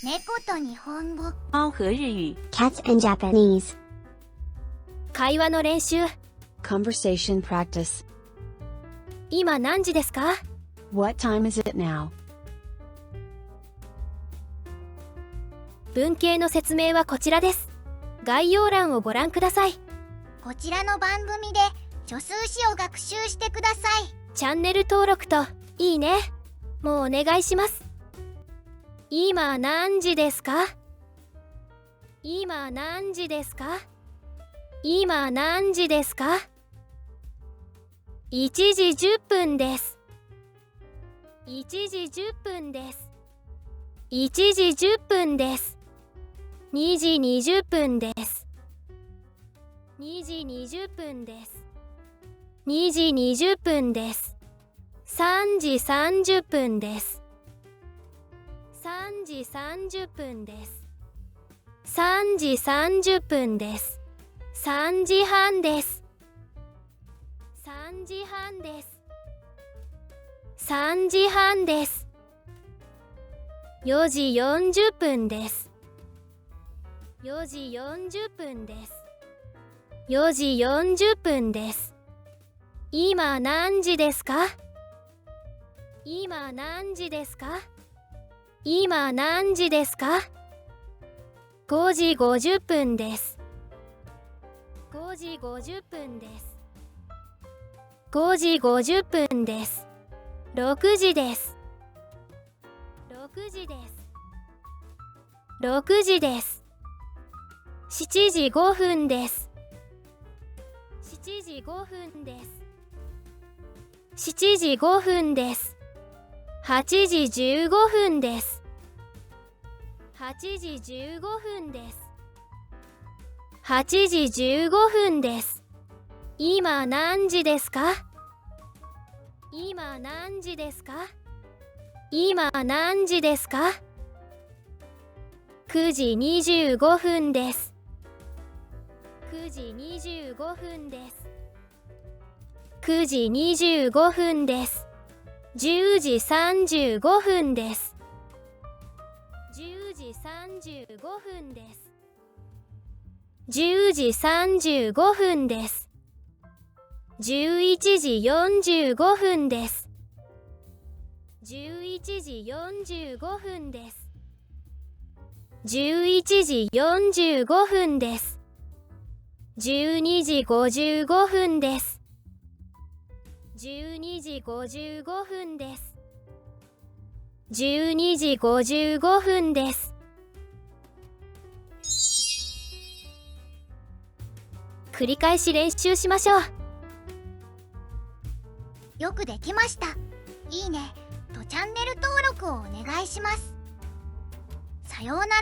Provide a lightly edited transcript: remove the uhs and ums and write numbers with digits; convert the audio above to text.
猫と日本語。猫和日语 Cats and Japanese. 会話の練習。Conversation practice. 今何時ですか？ What time is it now? 文系の説明はこちらです。概要欄をご覧ください。こちらの番組で助数詞を学習してください。チャンネル登録といいねもうお願いします。今何時ですか？今何時ですか？今何時ですか？1時10分です。1時10分です。1時10分です。2時20分です。2時20分です。2時20分です。3時30分です。3時30分です。3時30分です。3時半です。3時半です。3時半です。4時40分です。4時40分です。4時40分です。今何時ですか？今何時ですか？今何時ですか？5時50分です。5時50分です。5時50分です。6時です。6時です。6時です。7時5分です。7時5分です。7時5分です。8時15分です。8時15分です。8時15分です。今何時ですか？今何時ですか？今何時ですか？9時25分です。9時25分です。9時25分です。10時35分です。10時35分です。10時35分です。11時45分です。11時45分です。11時45分です。12時55分です。12時55分です。12時55分です。繰り返し練習しましょう。よくできました。いいねとチャンネル登録をお願いします。さようなら。